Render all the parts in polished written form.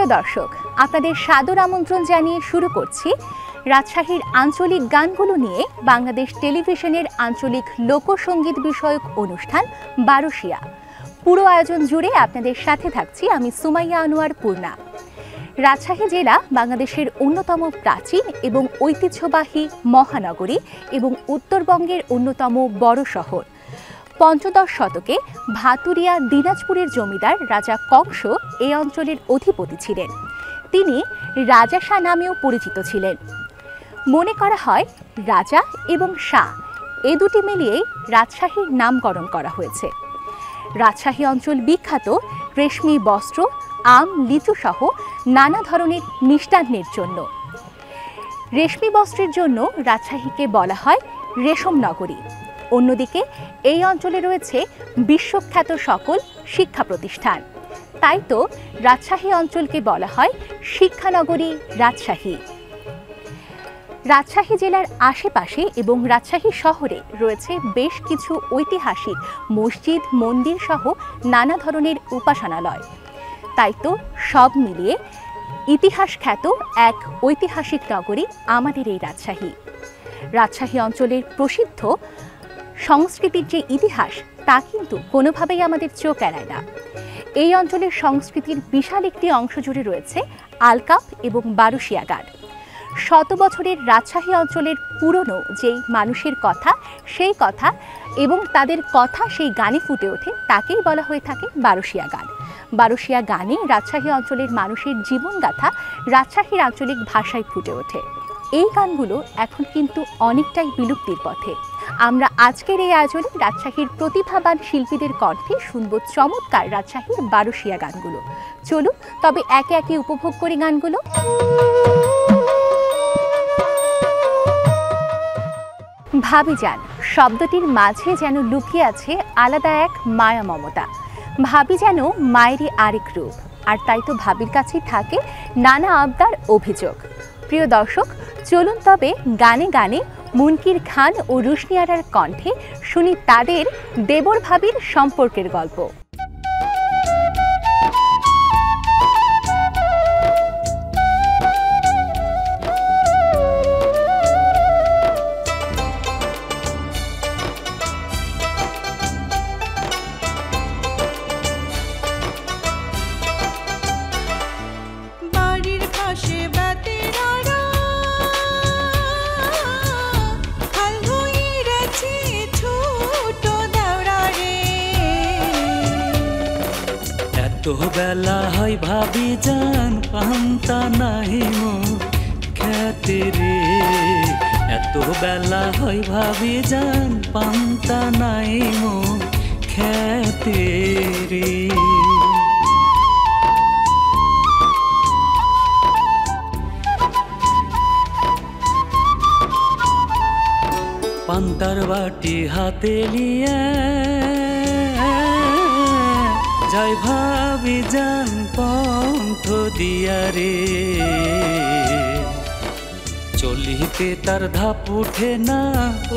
প্রিয় দর্শক, আপনাদের সাদর আমন্ত্রণ জানিয়ে শুরু করছি রাজশাহীর আঞ্চলিক গানগুলো নিয়ে বাংলাদেশ টেলিভিশনের আঞ্চলিক লোকসঙ্গীত বিষয়ক অনুষ্ঠান বারোশিয়া। পুরো আয়োজন জুড়ে আপনাদের সাথে থাকছি আমি সুমাইয়া আনোয়ার পূর্ণা। রাজশাহী জেলা বাংলাদেশের অন্যতম প্রাচীন এবং ঐতিহ্যবাহী মহানগরী এবং উত্তরবঙ্গের অন্যতম বড় শহর। পঞ্চদশ শতকে ভাতুরিয়া দিনাজপুরের জমিদার রাজা কংস এই অঞ্চলের অধিপতি ছিলেন। তিনি রাজা শাহ নামেও পরিচিত ছিলেন। মনে করা হয় রাজা এবং শাহ এ দুটি মিলিয়েই রাজশাহীর নামকরণ করা হয়েছে। রাজশাহী অঞ্চল বিখ্যাত রেশমি বস্ত্র, আম, লিচু সহ নানা ধরনের মিষ্টান্নের জন্য। রেশমি বস্ত্রের জন্য রাজশাহীকে বলা হয় রেশম নগরী। অন্যদিকে এই অঞ্চলে রয়েছে বিশ্বখ্যাত সকল শিক্ষা প্রতিষ্ঠান। তাই তো রাজশাহী অঞ্চলকে বলা হয় শিক্ষানগরী রাজশাহী। রাজশাহী জেলার আশেপাশে এবং রাজশাহী শহরে রয়েছে বেশ কিছু ঐতিহাসিক মসজিদ, মন্দির সহ নানা ধরনের উপাসনালয়। তাই তো সব মিলিয়ে ইতিহাস খ্যাত এক ঐতিহাসিক নগরী আমাদের এই রাজশাহী। রাজশাহী অঞ্চলের প্রসিদ্ধ সংস্কৃতির যে ইতিহাস তা কিন্তু কোনোভাবেই আমাদের চোখ এড়ায় না। এই অঞ্চলের সংস্কৃতির বিশাল একটি অংশ জুড়ে রয়েছে আলকাপ এবং বারোশিয়া গান। শত বছরের রাজশাহী অঞ্চলের পুরনো যেই মানুষের কথা, সেই কথা এবং তাদের কথা সেই গানে ফুটে ওঠে, তাকেই বলা হয়ে থাকে বারোশিয়া গান। বারোশিয়া গানে রাজশাহী অঞ্চলের মানুষের জীবনগাথা রাজশাহীর আঞ্চলিক ভাষায় ফুটে ওঠে। এই গানগুলো এখন কিন্তু অনেকটাই বিলুপ্তির পথে। আমরা আজকের এই আয়োজনে রাজশাহীর প্রতিভাবান শিল্পীদের কণ্ঠে শুনব চমৎকার রাজশাহীর বারোশিয়া গানগুলো। চলুন তবে একে একে উপভোগ করি গানগুলো। ভাবিজান শব্দটির মাঝে যেন লুকিয়ে আছে আলাদা এক মায়া মমতা। ভাবি যেন মায়েরই আরেক রূপ, আর তাই তো ভাবির কাছেই থাকে নানা আবদার, অভিযোগ। প্রিয় দর্শক, চলুন তবে গানে গানে মুনকির খান ও রুশনি আরার কণ্ঠে শুনি তাদের দেবর ভাবির সম্পর্কের গল্প। তো বেলা হয় ভাবি জান পান্তা নাহি মো খেতে রে। এত বেলা হয় ভাবি জান পান্তা নাহি মো খেতে রে। পান্তার বাটি হাতে নিয়ে যাই ভাবি জান পন্থ দিয়া রে। চলিতে তার ধাপ উঠে না,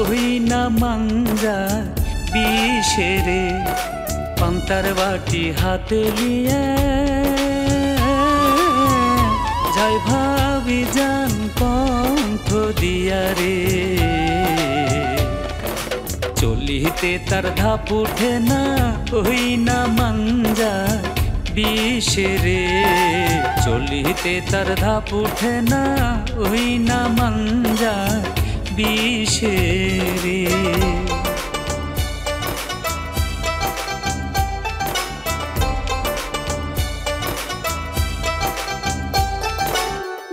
ওই না মাঞ্জা বিষে রে। পান্তার বাটি হাতে নিয়ে যাই ভাবি জান পন্থ দিয়া রে। চলিতে তার ধাপ উঠে না, ওই না মাঞ্জা বিষে রে। চলিতে তার ধাপ উঠে না, ওই না মাঞ্জা বিষে রে।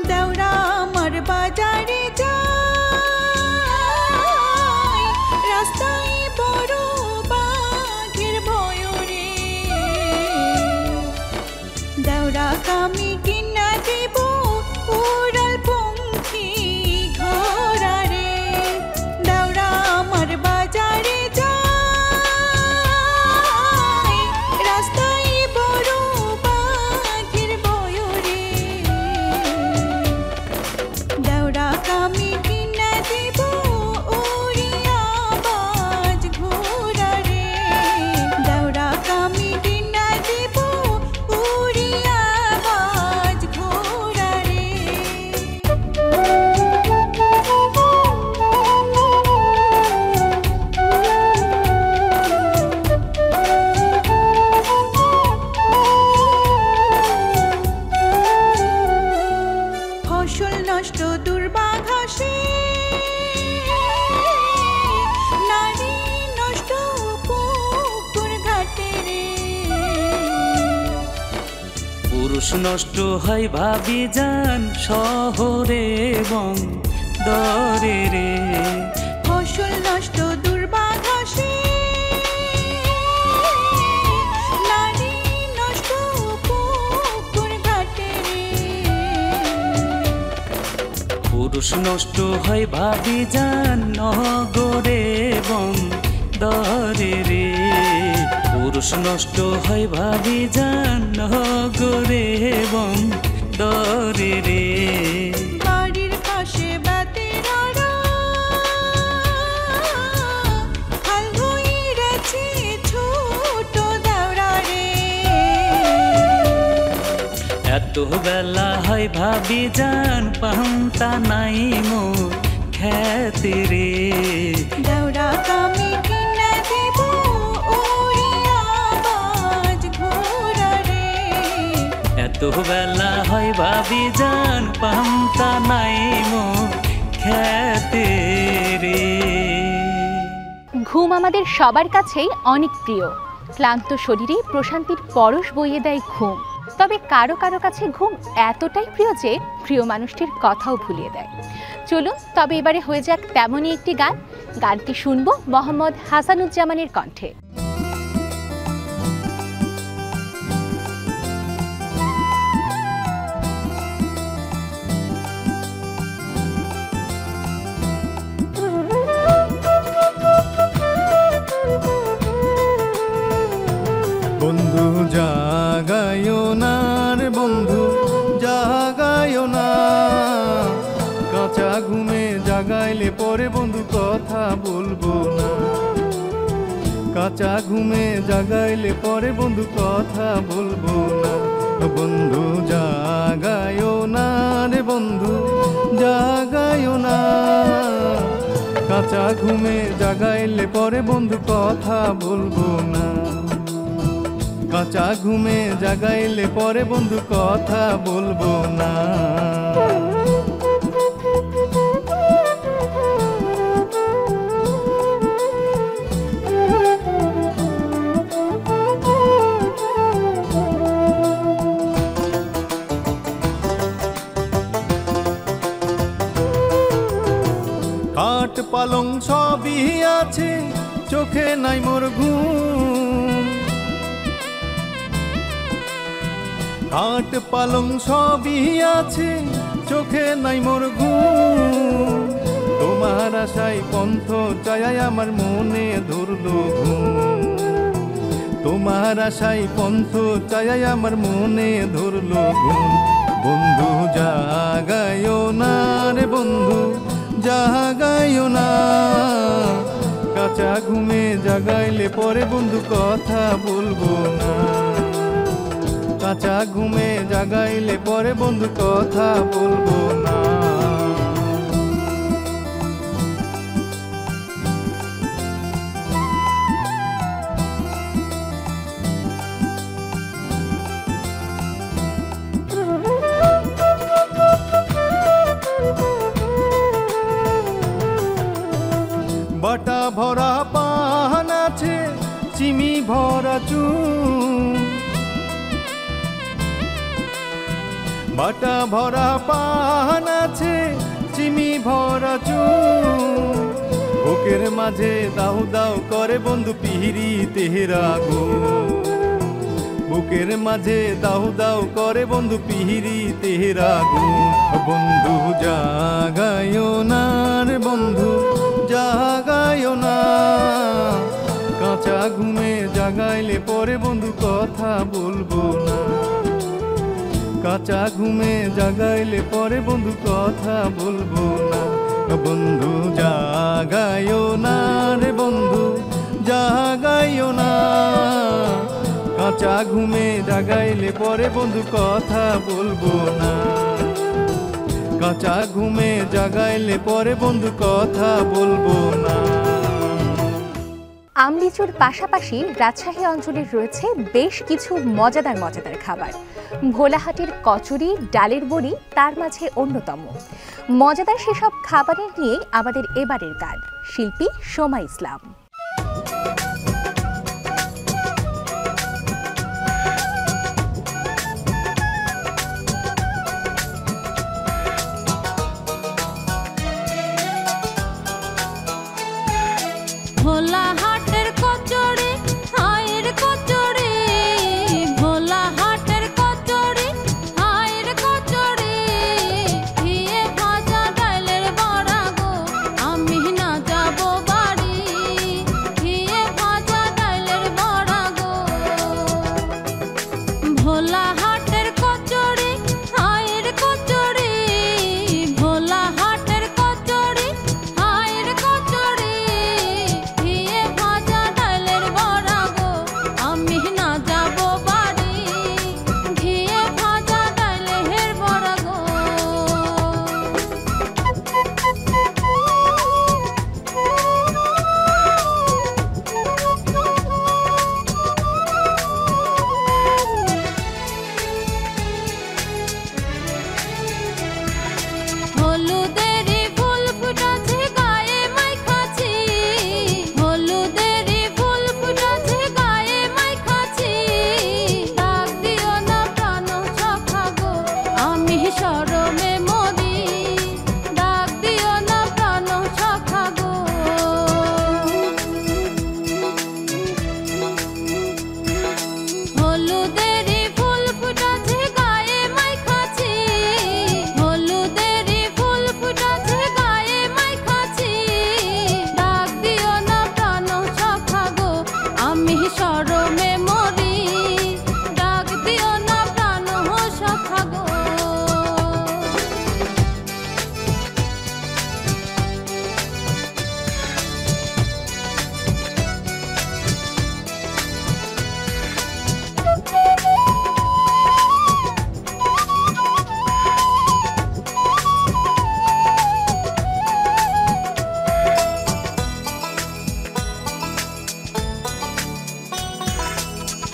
দেওরা আমার বাজারে রাস্তায় বড় বাঘের ভয় রে। দেওরা কামি কিনা দেব উড়াল পঙ্খী ঘোড়া রে। দেওরা আমার বাজারে নষ্ট দুর্বাঘাসে নারী নষ্ট পুকুর ঘাটে রে পুরুষ নষ্ট হয় ভাবি যান শহরে এবং দরে রে ফসল নষ্ট দুর্বাঘাসে নারী নষ্ট পুকুর ঘাটে রে পুরুষ নষ্ট হয় ভাবি যান নগরে এবং দরে রে পুরুষ নষ্ট হয় ভাবি যান নগরে এবং দরে রে বাড়ির পাশে বাতের হাল ধুইরেছি ছোট দেওরা রে এত বেলা হয় ভাবি যান পান্তা নাই মোর খেতে রে দেওরা কামি কিনে দেব উড়িয়া বাজ ঘোড়া রে এত বেলা হয় ভাবি যান পান্তা নাই মোর খেতে রে ঘুম আমাদের সবার কাছেই অনেক প্রিয়। ক্লান্ত শরীরে প্রশান্তির পরশ বইয়ে দেয় ঘুম। তবে কারো কারো কাছে ঘুম এতটাই প্রিয় যে প্রিয় মানুষটির কথাও ভুলিয়ে দেয়। চলুন তবে এবারে হয়ে যাক তেমনই একটি গান। গানটি শুনবো মোহাম্মদ হাসানুজ্জামানের কণ্ঠে। বন্ধু জাগায়ো না রে বন্ধু জাগায়ো না, কাঁচা ঘুমে জাগাইলে পরে বন্ধু কথা বলবো না। কাঁচা ঘুমে জাগাইলে পরে বন্ধু কথা বলবো না। বন্ধু জাগায়ো না রে বন্ধু জাগায়ো না, কাঁচা ঘুমে জাগাইলে পরে বন্ধু কথা বলবো না। কাঁচা ঘুমে জাগাইলে পরে বন্ধু কথা বলবো না। খাট পালং সবই আছে, চোখে নাই মোর ঘুম। খাট পালং সবই আছে, চোখে নাই মোর ঘুম। তোমার আশায় পন্থ চায় আমার মনে ধরলো ঘুম। তোমার আশায় পন্থ চায় আমার মনে ধরলো ঘুম। বন্ধু জাগায়ো না রে বন্ধু জাগায়ো না, কাঁচা ঘুমে জাগাইলে পরে বন্ধু কথা বলবো না। কাঁচা ঘুমে জাগাইলে পরে বন্ধু কথা বলবো না। বাটা ভরা পান আছে, চিমি ভরা চুন। বাটা ভরা পান আছে, চিমি ভরা চুন। বুকের মাঝে দাউ দাউ করে বন্ধু পিহিরি তেহরা গো। বুকের মাঝে দাউ দাউ করে বন্ধু পিহিরি তেহরা গো। বন্ধু জাগায়ো না রে বন্ধু জাগায়ো না, কাঁচা ঘুমে জাগাইলে পরে বন্ধু কথা বলবো না। কাঁচা ঘুমে জাগাইলে পরে বন্ধু কথা বলবো না। বন্ধু জাগায়ো না রে বন্ধু জাগায়ো না, কাঁচা ঘুমে জাগাইলে পরে বন্ধু কথা বলবো না। কাঁচা ঘুমে জাগাইলে পরে বন্ধু কথা বলবো না। আমলিচুর পাশাপাশি রাজশাহী অঞ্চলের রয়েছে বেশ কিছু মজাদার মজাদার খাবার। ভোলাহাটের কচুরি, ডালের বড়ি তার মাঝে অন্যতম। মজাদার সেসব খাবারের নিয়ে আমাদের এবারের গান, শিল্পী সোমা ইসলাম। ভোলা হাটের কচুরি, হায়ের কচুরি, ভোলা হাটের কচুরি, হায়ের কচুরি, ঘিয়ে ভাজা ডালের বড়া গো, আমি না যাব বাড়ি, ঘিয়ে ভাজা ডালের বড়া গো। ভোলা হাটের কচুরি, হায়ের কচুরি, ভোলা হাটের কচুরি, হায়ের কচুরি, ঘিয়ে ভাজা ডালের বড়া গো, আমি না যাব বাড়ি, ঘিয়ে ভাজা ডালের বড়া গো। হলুদেরই ফুল ফুটাছে গায়ে মাইখাছি, হলুদেরই ফুল ফুটাছে গায়ে মাইখাছি, ডাক দিও না প্রাণ সখা গো, আমি শরমে মরি, ডাক দিও না প্রাণ সখা গো। হলুদেরই ফুল ফুটাছে গায়ে মাইখাছি, হলুদেরই ফুল ফুটাছে গায়ে মাইখাছি, ডাক দিও না প্রাণ সখা গো, আমি শরমে মরি, ডাক দিও না প্রাণ সখা গো।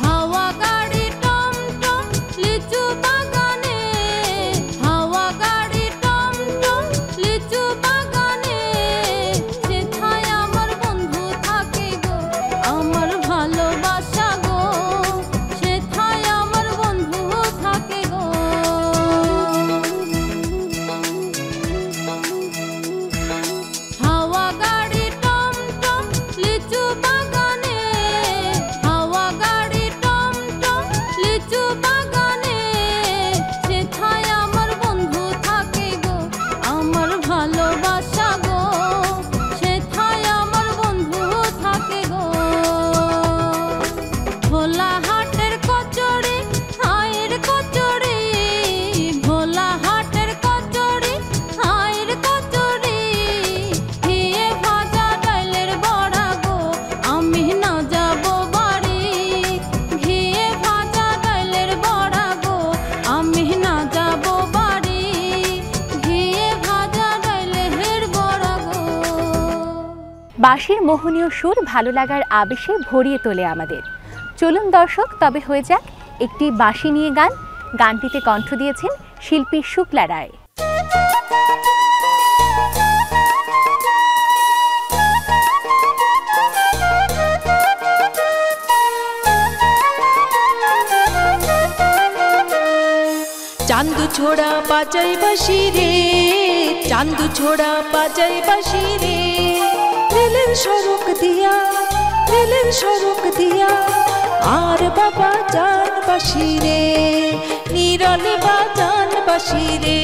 হাওয়া গাড়ি টমটম লিচু বাগানে, হাওয়া গাড়ি টমটম লিচু বাগানে, সেথায় আমার বন্ধু থাকে গো, আমার ভালোবাসা গো, সেথায় আমার বন্ধু থাকে গো। হাওয়া গাড়ি টমটম লিচু বাগানে, হাওয়া গাড়ি টমটম লিচু বাগানে, সেথায় আমার বন্ধু থাকে গো, আমার ভালোবাসা গো, সেথায় আমার বন্ধু থাকে গো। ভোলা হাটের কচুরি, হায়ের কচুরি, ভোলা হাটের কচুরি, হায়ের কচুরি, ঘিয়ে ভাজা ডালের বড়া গো, আমি না যাব বাড়ি, ঘিয়ে ভাজা ডালের বড়া গো, আমি না যাব বাড়ি, ঘিয়ে ভাজা ডালের বড়া গো। বাঁশির মোহনীয় সুর ভালো লাগার আবেশে ভরিয়ে তোলে আমাদের। চলুন দর্শক, তবে হয়ে যাক একটি বাঁশি নিয়ে গান। গানটিতে কণ্ঠ দিয়েছেন শিল্পী শুক্লা রায়। চান্দু ছোড়া বাজাই বাঁশি রে, চান্দু ছোড়া বাজাই বাঁশি রে, রেলের সড়ক দিয়া, রেলের সড়ক দিয়া, আর বাবা জান বাঁশি রে, নিরলে বাজান বাঁশি রে।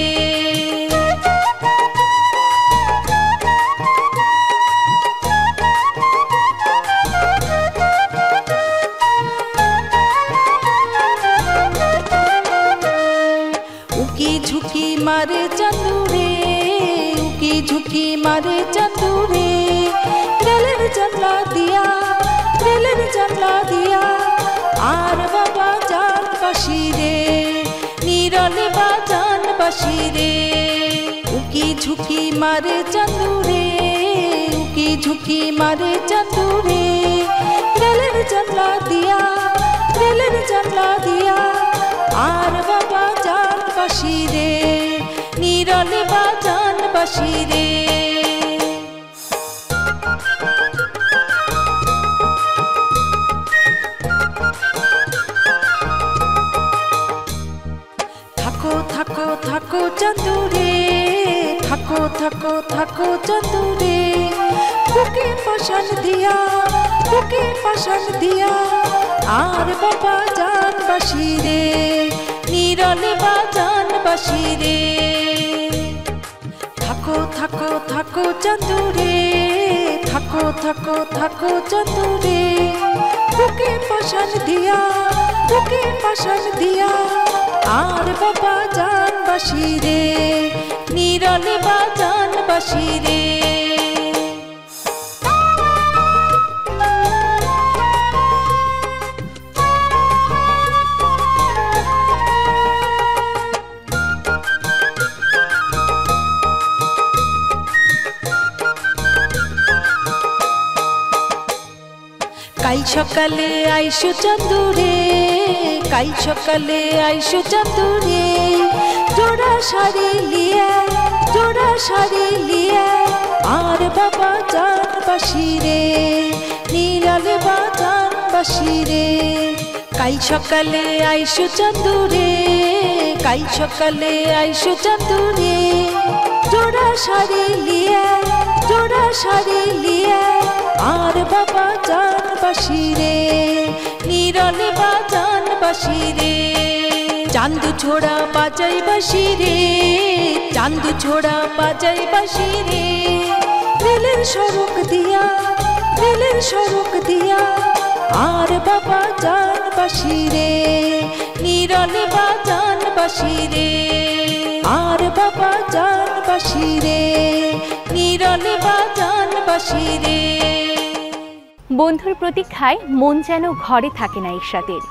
উকি ঝুঁকি মারে চাঁদুরে, উকি ঝুঁকি মারে চাঁদুরে, রেলের জানলা দিয়া, রেলের জানলা দিয়া, আর বাবা জান বাঁশি রে, নিরলে বাজান বাঁশি রে। উকি ঝুঁকি মারে চাঁদুরে, উকি ঝুঁকি মারে চাঁদুরে, রেলের জানলা দিয়া, রেলের জানলা দিয়া, আর বাবা জান বাঁশি রে, নিরলে বাজান বাসি রে। থাকো থাকো থাকো চাঁদুরে, থাকো থাকো থাকো চাঁদুরে, বুকে পাশান দিয়া, বুকে পাশান দিয়া, আর বাবা জান বাসি রে, নিরলে বাজান বাসি রে। থাকো থাকো থাকো চাঁদুরে, থাকো থাকো থাকো চাঁদুরে, বুকে পাশান দিয়া, বুকে পাশান দিয়া, আর বাবা জান বাসি রে, নিরলে বাজান বাসি রে। কাল সকালে আইসো চাঁদুরে, কাল সকালে আইসো চাঁদুরে, জোড়া শাড়ি লিয়ে, জোড়া শাড়ি লিয়ে, আর বাবা জান বাসি রে, নিরালে বাজান বাসি রে। কাল সকালে আইসো চাঁদুরে, কাল সকালে আইসো চাঁদুরে, জোড়া শাড়ি লিয়ে, জোড়া শাড়ি লিয়ে, আর বাবা জান বাসি রে, নিরলে বাজান বাসি রে। চান্দু ছোড়া বাজাই বাসি রে, চান্দু ছোড়া বাজাই বাসি রে, রেলের সড়ক দিয়া, রেলের সড়ক দিয়া, আর বাবা জান বাসি রে, নিরলে বাজান বাসি রে, আর বাবা জান বাসি রে, নিরলে বাজান বাসি রে। বন্ধুর প্রতীক্ষায় মন যেন ঘরে থাকে না ইরশাদের।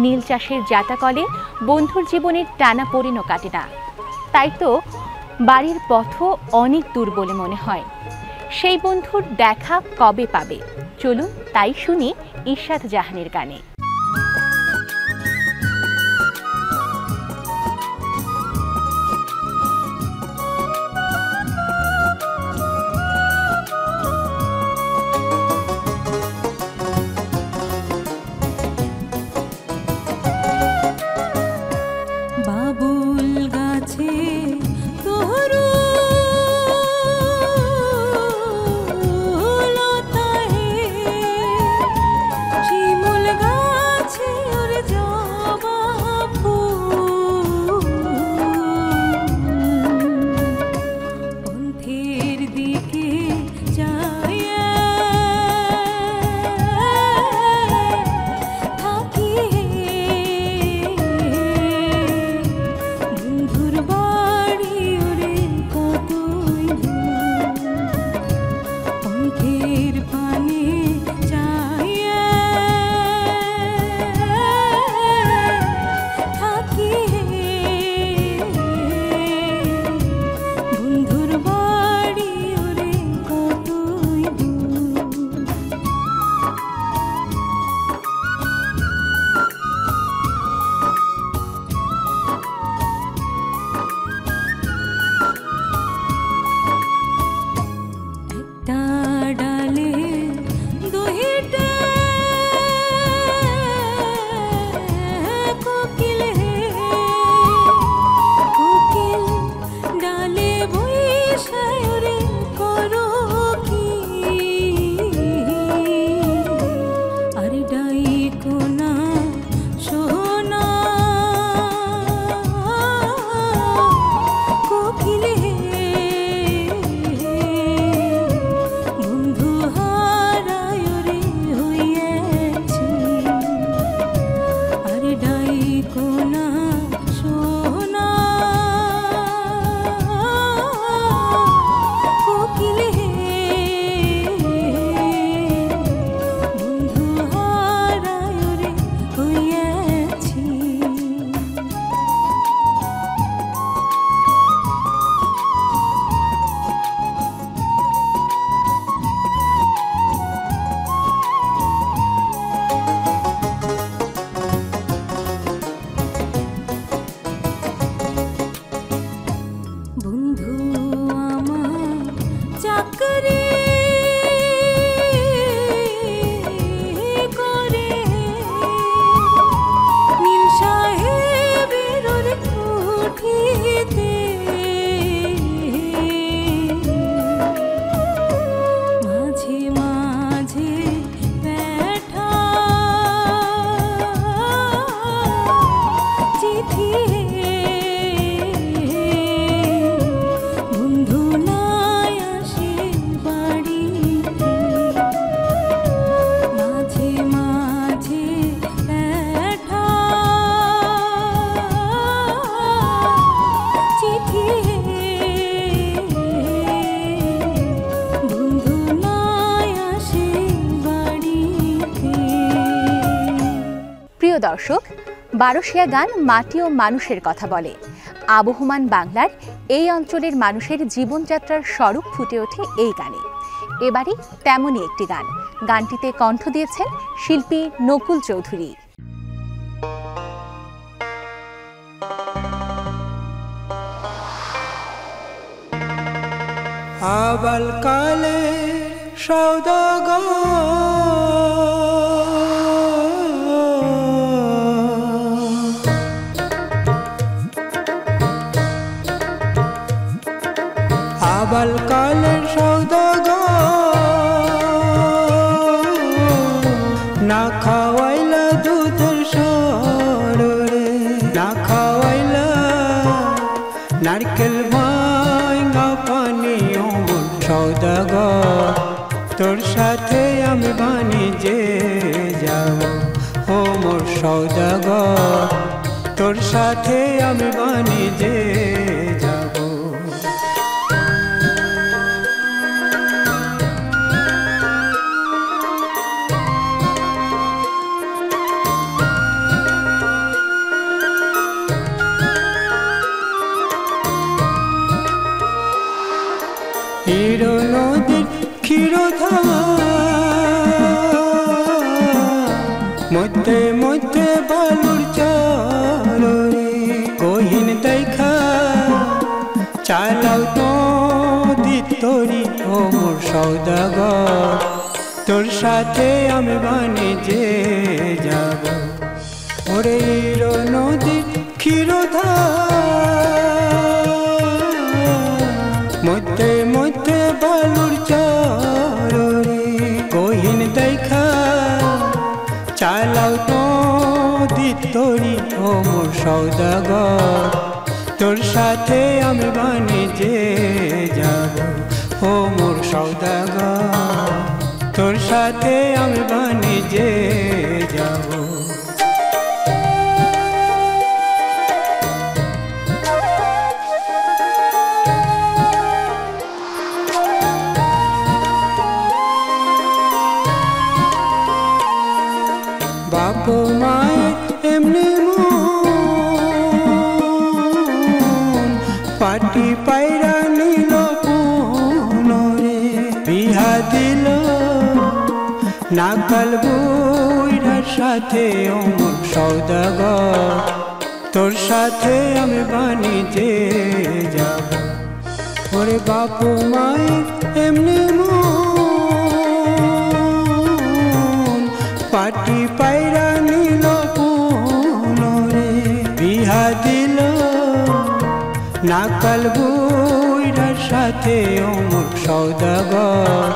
নীল চাষের জাতাকলে বন্ধুর জীবনের টানা পড়েনও কাটে না, তাই তো বাড়ির পথও অনেক দূর বলে মনে হয়। সেই বন্ধুর দেখা কবে পাবে, চলুন তাই শুনি ইরশাদ জাহানের গানে। শিমুল গা দর্শক, বারোশিয়া গান মাটি ও মানুষের কথা বলে। আবহমান বাংলার এই অঞ্চলের মানুষের জীবনযাত্রার স্বরূপ ফুটে ওঠে এই গানে। এবারে তেমনই একটি গান, গানটিতে কণ্ঠ দিয়েছেন শিল্পী নকুল চৌধুরী। আবাল কালে সৌদাগর আবাল কালের সৌদাগর না খাওয়াইলা দুধের সরে, না খাওয়াইলা নারকেল ভাঙা পানি অমর সৌদাগর, তোর সাথে আমি বাণিজ্যে যাব। ও মোর সৌদাগর, তোর সাথে আমি বাণিজ্যে যাব। হিরো নদীর ক্ষীরধার মধ্যে মধ্যে বালুর চরে, গহীন দেখা চালাও নদী তরি। ও মোর সৌদাগর, তোর সাথে আমি বাণিজ্যে যাব। ওরে হিরো নদীর ক্ষীরধার মধ্যে মধ্যে বালুর চরে, গহীন দেখা চালাও নদী তরি। ও মোর সৌদাগর, তোর সাথে আমি বাণিজ্যে যাব। ও মোর সৌদাগর, তোর সাথে আমি বাণিজ্যে যাব। বাপ মায়ের এমনি মন পাটি পায়রা নিল পুনরে, বিহা দিল নাকাল বুইড়ার সাথে। ও মোর সৌদাগর, তোর সাথে আমি বাণিজ্যে যাব। ওরে বাপ মায়ের এমনি মন পাটি পায়রা নিল পুনরে, বিহা দিল নাকাল বুইড়ার সাথে। ও মোর সৌদাগর,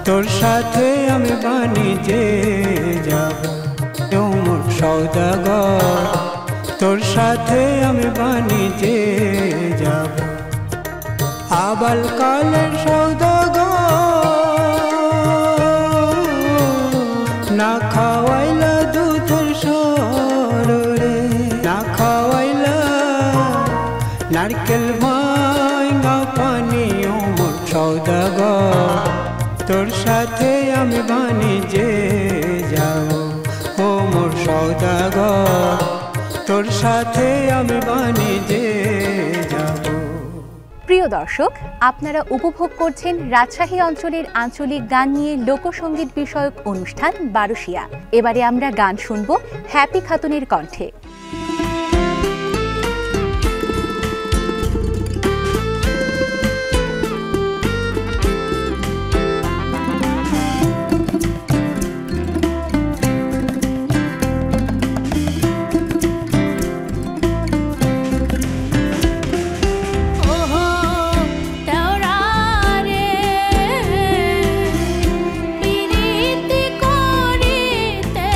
তোর সাথে আমি বাণিজ্যে যাব। ও মোর সৌদাগর, তোর সাথে আমি বাণিজ্যে যাব। আবাল কালের সৌদাগর না খাওয়াইলা দুধের সরে, না খাওয়াইলা নারকেল ভাঙা পানি। ও মোর সৌদাগর, তোর সাথে আমি বাণিজ্যে যাব। ও মোর সৌদাগর, তোর সাথে আমি বাণিজ্যে যাব। প্রিয় দর্শক, আপনারা উপভোগ করছেন রাজশাহী অঞ্চলের আঞ্চলিক গান নিয়ে লোকসঙ্গীত বিষয়ক অনুষ্ঠান বারোশিয়া। এবারে আমরা গান শুনব হ্যাপি খাতুনের কণ্ঠে। পিরিতি করিতে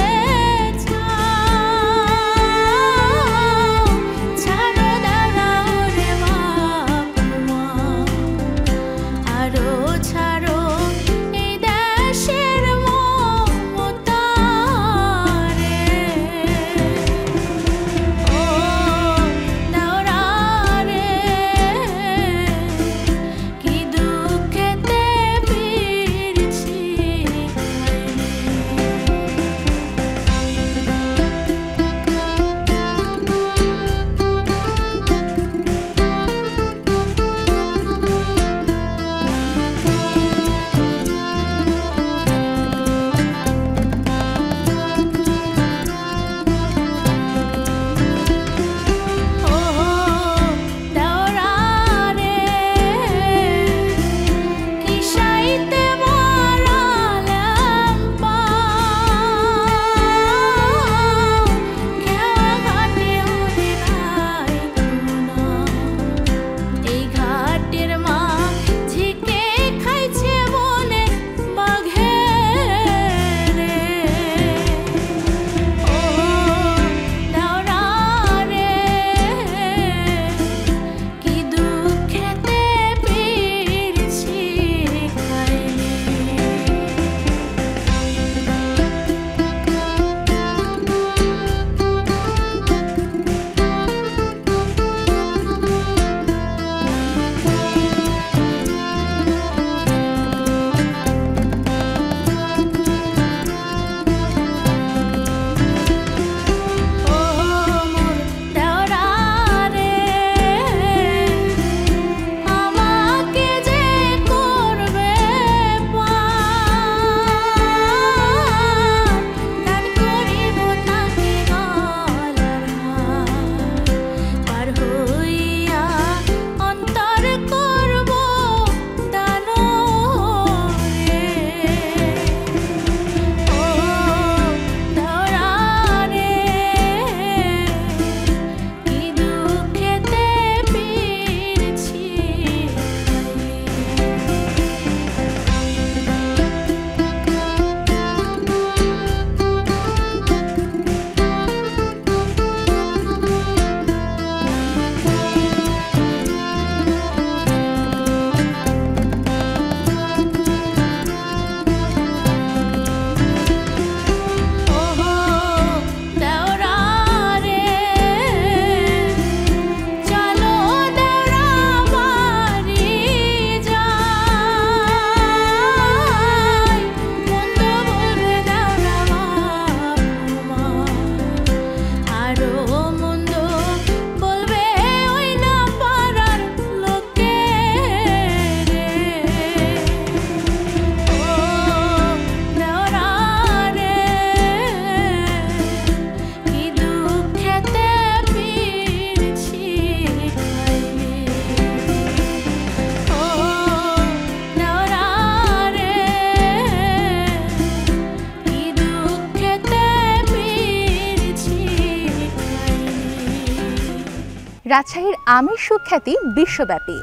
রাজশাহীর আমের সুখ্যাতি বিশ্বব্যাপী।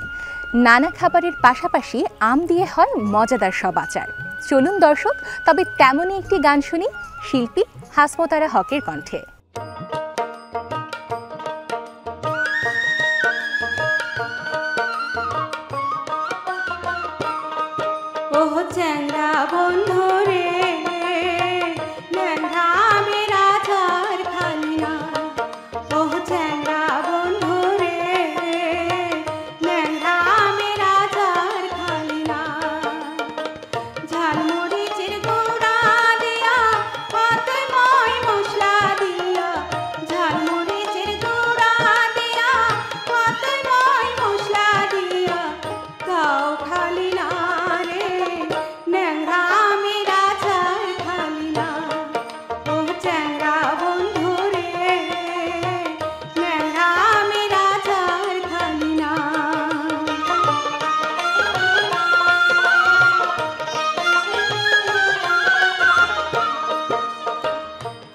নানা খাবারের পাশাপাশি আম দিয়ে হয় মজাদার সব আচার। চলুন দর্শক, তবে তেমনই একটি গান শুনি শিল্পী হাসমতারা হকের কণ্ঠে। ও চ্যাংড়া বন্ধু রে, ন্যাংরা আমের আচার খালি না। ও চ্যাংড়া বন্ধু রে, ন্যাংরা আমের আচার খালি না। ঝালমরিচের গুঁড়া দিয়া, পাতই ময় মশলা দিয়া, ঝালমরিচের গুঁড়া দিয়া, পাতই ময় মশলা দিয়া, তাও খালি না রে, ন্যাংরা আমের আচার খালি না। ও চ্যাংড়া বন্ধু রে, ন্যাংরা আমের আচার খালি না।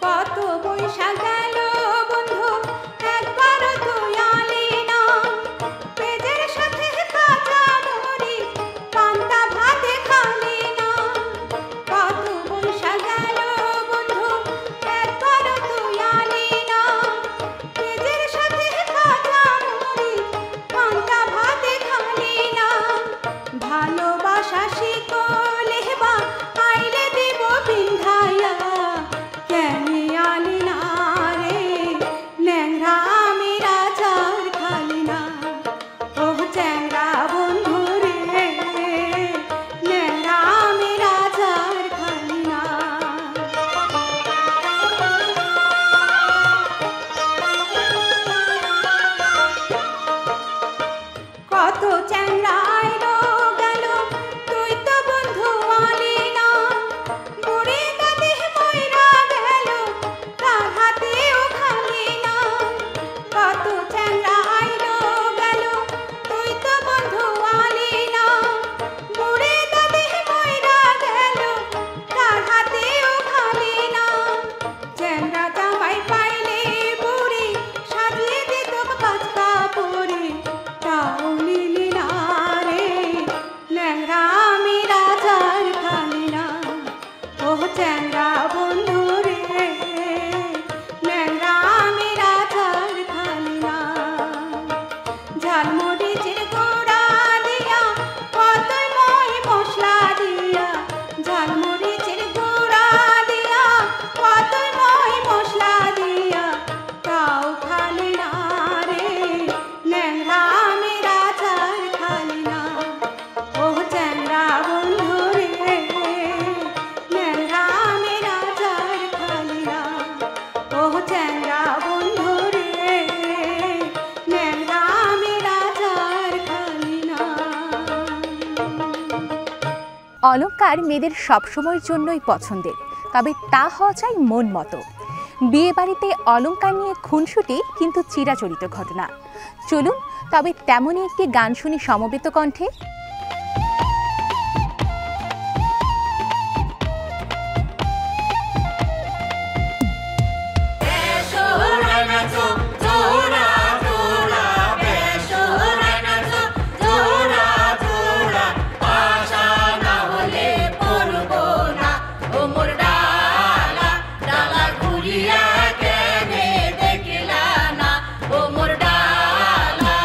কত বৈশাখ গেল বন্ধু, একবারও তুই আলি না। পেঁয়াজের সাথে কাঁচা মরিচ, পান্তা ভাতে খালি না। কত বৈশাখ গেল বন্ধু, একবারও তুই আলি না। পেঁয়াজের সাথে কাঁচা মরিচ, পান্তা ভাতে খালি না। ভালোবাসা শিকলে বা আইলে দিব বিন্ধাইয়া, কেনে আলি না রে, ন্যাংরা আমের আচার খালি না। ও চ্যাংড়া বন্ধু রে, ন্যাংরা আমের আচার খালি না। কত চ্যাংড়া আইলো গেল, তুই তো বন্ধু আলি না। বুড়ি দাদি মইরা গেল, তার হাতেও খালি না। কত চ্যাংড়া আইলো গেল, তুই তো বন্ধু আলি না। বুড়ি দাদি মইরা গেল, তার হাতেও খালি না। চ্যাংড়া জামাই পাইলে বুড়ি সাজিয়ে দিত পাঁচকা পরে, তাও নিলি না রে, ন্যাংরা আমের আচার খালি না। ও চ্যাংড়া বন্ধু রে, ন্যাংরা আমের আচার খালি না। ঝালমরিচের গুঁড়া দিয়া, কতই ময় মশলা দিয়া, ঝালমরিচের গুঁড়া দিয়া, কতই ময় মশলা দিয়া, তাও খালি না রে, ন্যাংরা আমের আচার খালি না। ও চ্যাংড়া বন্ধু রে, ন্যাংরা আমের আচার খালি না। ও চ্যাংড়া বন্ধু রে, ন্যাংরা আমের আচার খালি না। অলংকার মেয়েদের সবসময়ের জন্যই পছন্দের, তবে তা হওয়া চাই মন মতো। বিয়ে বাড়িতে অলংকার নিয়ে খুনসুটি কিন্তু চিরাচরিত ঘটনা। চলুন তবে তেমনই একটি গান শুনি সমবেত কণ্ঠে। ও মোর ডালা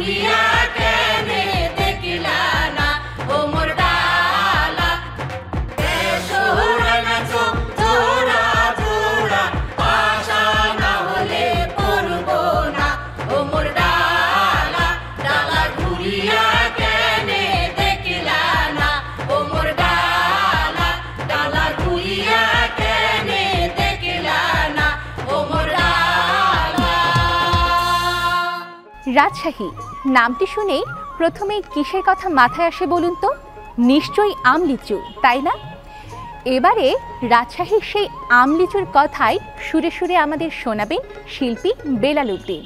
ঘুরিয়া কেনে দেখিলা না ও মোর ডালা এসো নাচো জোড়া জোড়া আশা না হলে পড়বো না ও মোর ডালা ডালা ঘুরিয়া কেনে দেখিলা না ও মোর ডালা ডালা ঘুরিয়া কেনে দেখিলা না ও মোর ডালা। রাজশাহী নামটি শুনেই প্রথমেই কিসের কথা মাথায় আসে বলুন তো? নিশ্চয়ই আমলিচু, তাই না? এবারে রাজশাহীর সেই আমলিচুর কথাই সুরে সুরে আমাদের শোনাবেন শিল্পী বেলাল উদ্দিন।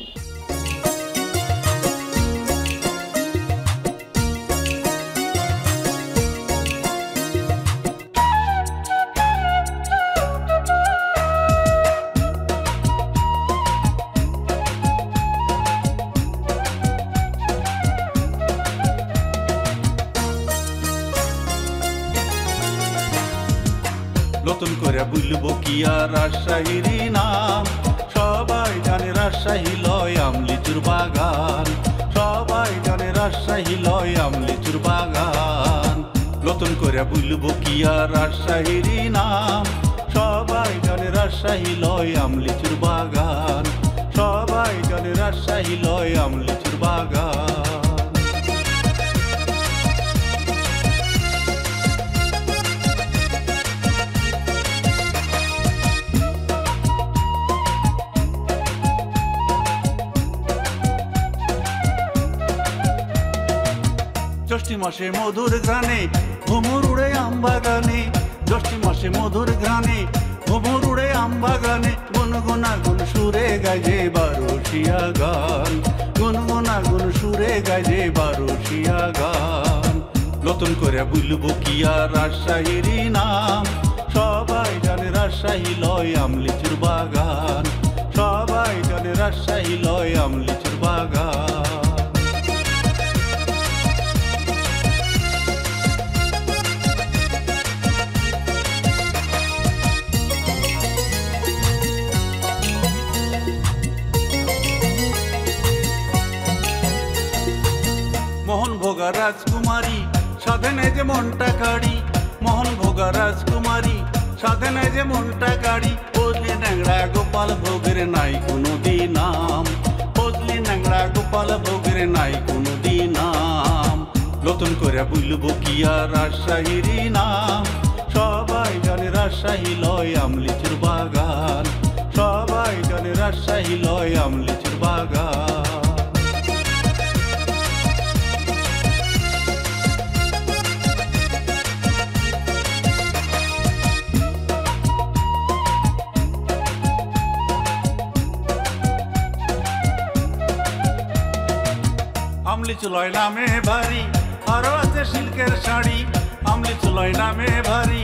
নতুন করে বুঝবো কি আর রাজশাহীর নাম, সবাই জানে রাজশাহী লয় আমলিচুর বাগান, সবাই জানে রাজশাহী লয় আমলিচুর বাগান। নতুন করে বুঝবো কি আর রাজশাহীর নাম, সবাই জানে রাজশাহী লয় আমলিচুর বাগান, সবাই জানে রাজশাহী লয় আমলিচুর বাগান। জ্যৈষ্ঠ মাসে মধুর ঘ্রাণে ভ্রমর উড়ে আম বাগানে, জ্যৈষ্ঠ মাসে মধুর ঘ্রাণে ভ্রমর উড়ে আম বাগানে, গুনগুনা গুন সুরে গাইজে বারোশিয়া গান, গুনগুনা গুন সুরে গাইজে বারোশিয়া গান। নতুন করে বুঝবো কি আর রাজশাহীর নাম, সবাই জানে রাজশাহী লয় আমলিচুর বাগান, সবাই জানে রাজশাহী লয় আমলিচুর বাগান। মোহন ভোগা রাজকুমারী সাধনে যে মনটা কাড়ি, মোহন ভোগা রাজকুমারী সাধনে যে মনটা কাড়ি, ফজলি ন্যাংরা গোপাল ভোগের নাই কোনো দিনাম, ফজলি ন্যাংরা গোপাল ভোগের নাই কোনো দিনাম। নতুন করে বুঝবো কি আর রাজশাহীর নাম, সবাই জানে রাজশাহী লয় আমলিচুর বাগান, সবাই জানে রাজশাহী লয় আমলিচুর বাগান। আমলিচু লয় নামে ভারী আরো আছে সিল্কের শাড়ি, আমলিচু লয় নামে ভারী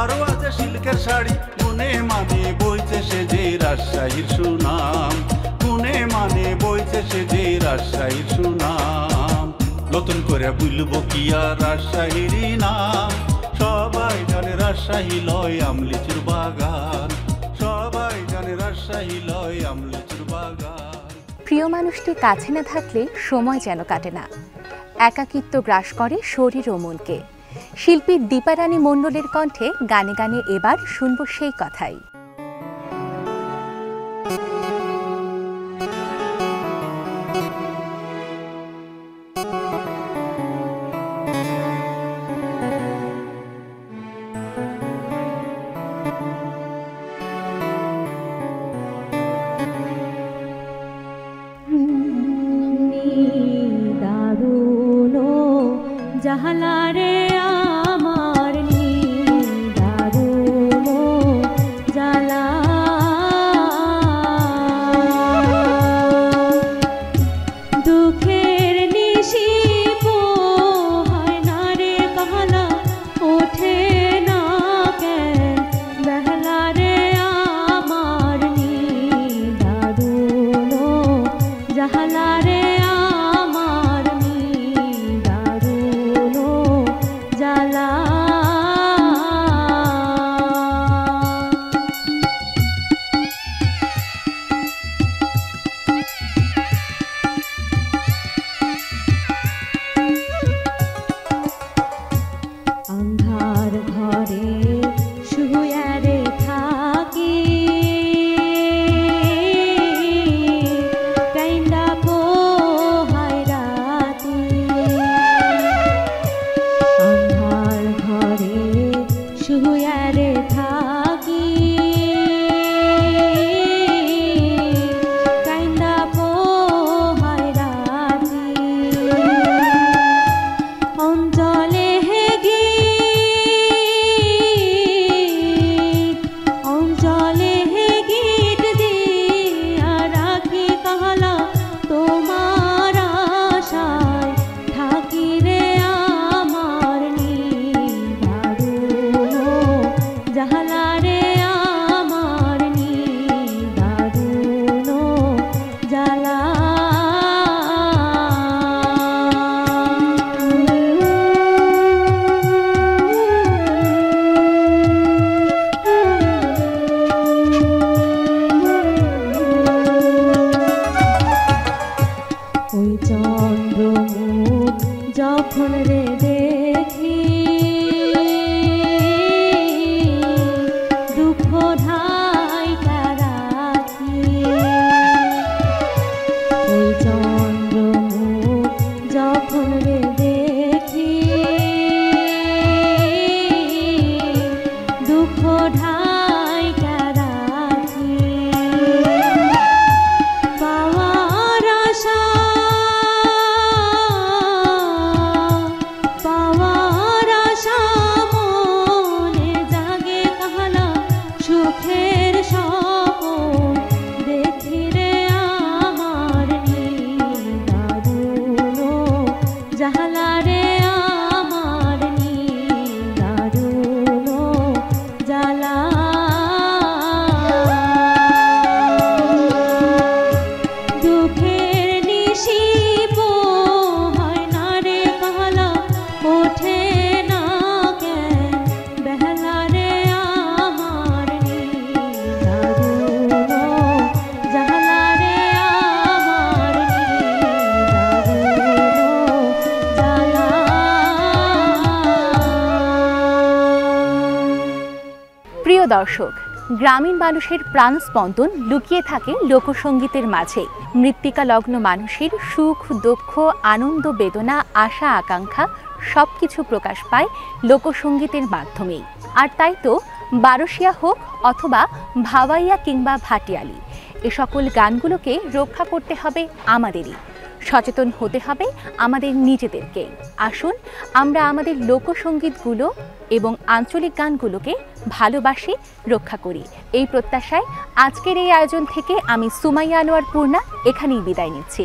আরো আছে সিল্কের শাড়ি, গুনে মানে বইছে সে যে রাজশাহীর সুনাম, গুনে মানে বইছে সে যে রাজশাহীর সুনাম। নতুন করে বুঝবো কি আর রাজশাহীর নাম, সবাই জানে রাজশাহী লয় আমলিচুর বাগান, সবাই জানে রাজশাহী লয় আমলিচুর বাগান। প্রিয় মানুষটি কাছে না থাকলে সময় যেন কাটে না, একাকিত্ব গ্রাস করে শরীর ও মনকে। শিল্পী দীপারানী মণ্ডলের কণ্ঠে গানে গানে এবার শুনব সেই কথাই। জাহালারে আমার দারুণ জ্বালা, দুঃখের নিশি পোহায় না রে কাহালা, ওঠে না কেন বেহলা রে আমার দারুণ জাহালারে আমার দারুণ দর্শক, গ্রামীণ মানুষের প্রাণস্পন্দন লুকিয়ে থাকে লোকসঙ্গীতের মাঝে। মৃত্তিকা লগ্ন মানুষের সুখ দুঃখ, আনন্দ বেদনা, আশা আকাঙ্ক্ষা সবকিছু প্রকাশ পায় লোকসঙ্গীতের মাধ্যমেই। আর তাই তো বারোশিয়া হোক অথবা ভাওয়াইয়া কিংবা ভাটিয়ালি, এ সকল গানগুলোকে রক্ষা করতে হবে আমাদেরই। সচেতন হতে হবে আমাদের নিজেদেরকে। আসুন আমরা আমাদের লোকসঙ্গীতগুলো এবং আঞ্চলিক গানগুলোকে ভালোবাসি, রক্ষা করি। এই প্রত্যাশায় আজকের এই আয়োজন থেকে আমি সুমাইয়া আনোয়ার পূর্ণা এখানেই বিদায় নিচ্ছি।